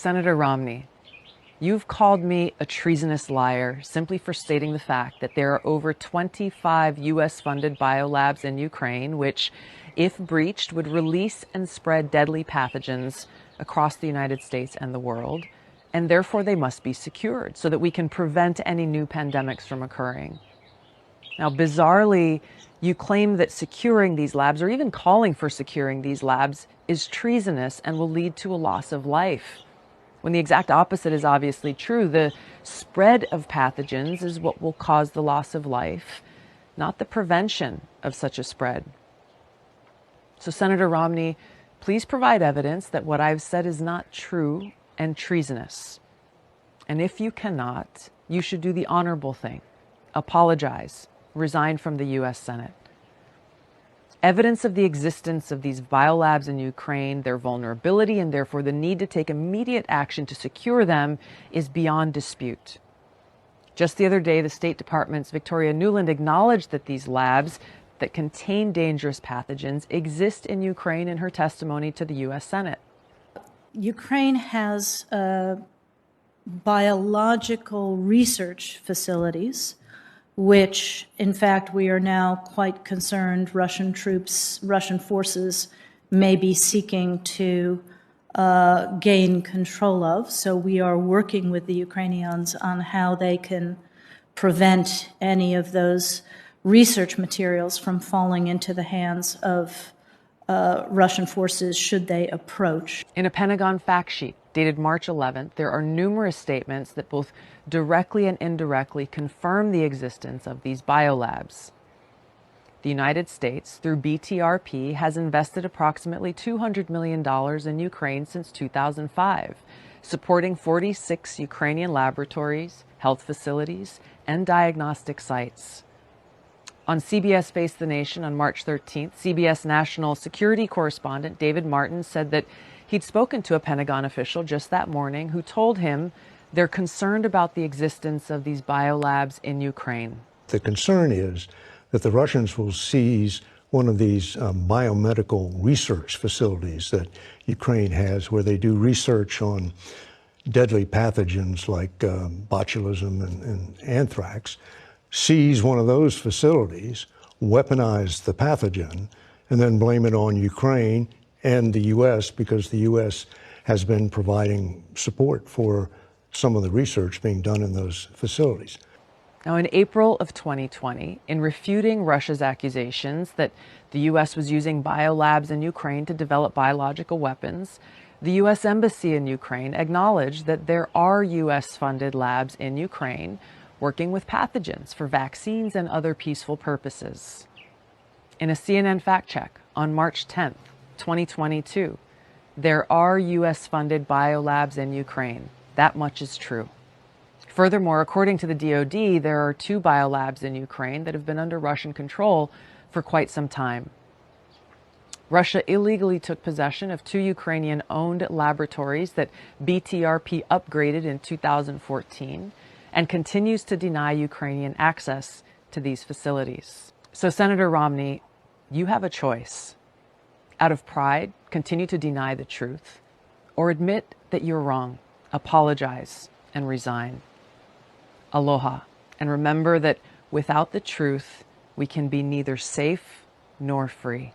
Senator Romney, you've called me a treasonous liar simply for stating the fact that there are over 25 U.S.-funded biolabs in Ukraine, which, if breached, would release and spread deadly pathogens across the United States and the world, and therefore they must be secured so that we can prevent any new pandemics from occurring. Now, bizarrely, you claim that securing these labs, or even calling for securing these labs, is treasonous and will lead to a loss of life, when the exact opposite is obviously true. The spread of pathogens is what will cause the loss of life, not the prevention of such a spread. So, Senator Romney, please provide evidence that what I've said is not true and treasonous. And if you cannot, you should do the honorable thing: apologize, resign from the U.S. Senate. Evidence of the existence of these biolabs in Ukraine, their vulnerability, and therefore the need to take immediate action to secure them is beyond dispute. Just the other day, the State Department's Victoria Nuland acknowledged that these labs that contain dangerous pathogens exist in Ukraine in her testimony to the U.S. Senate. Ukraine has biological research facilities, which, in fact, we are now quite concerned Russian forces may be seeking to gain control of. So we are working with the Ukrainians on how they can prevent any of those research materials from falling into the hands of Russian forces should they approach. In a Pentagon fact sheet dated March 11th, there are numerous statements that both directly and indirectly confirm the existence of these biolabs. The United States, through BTRP, has invested approximately $200 million in Ukraine since 2005, supporting 46 Ukrainian laboratories, health facilities, and diagnostic sites. On CBS Face the Nation on March 13th, CBS national security correspondent David Martin said that he'd spoken to a Pentagon official just that morning who told him they're concerned about the existence of these biolabs in Ukraine. The concern is that the Russians will seize one of these biomedical research facilities that Ukraine has, where they do research on deadly pathogens like botulism and anthrax, seize one of those facilities, weaponize the pathogen, and then blame it on Ukraine and the U.S. because the U.S. has been providing support for some of the research being done in those facilities. Now, in April of 2020, in refuting Russia's accusations that the U.S. was using biolabs in Ukraine to develop biological weapons, the U.S. Embassy in Ukraine acknowledged that there are U.S.-funded labs in Ukraine working with pathogens for vaccines and other peaceful purposes. In a CNN fact check on March 10th, 2022, there are U.S.-funded biolabs in Ukraine. That much is true. Furthermore, according to the DoD, there are 2 biolabs in Ukraine that have been under Russian control for quite some time. Russia illegally took possession of 2 Ukrainian-owned laboratories that BTRP upgraded in 2014 and continues to deny Ukrainian access to these facilities. So, Senator Romney, you have a choice. Out of pride, continue to deny the truth, or admit that you're wrong, apologize, and resign. Aloha, and remember that without the truth, we can be neither safe nor free.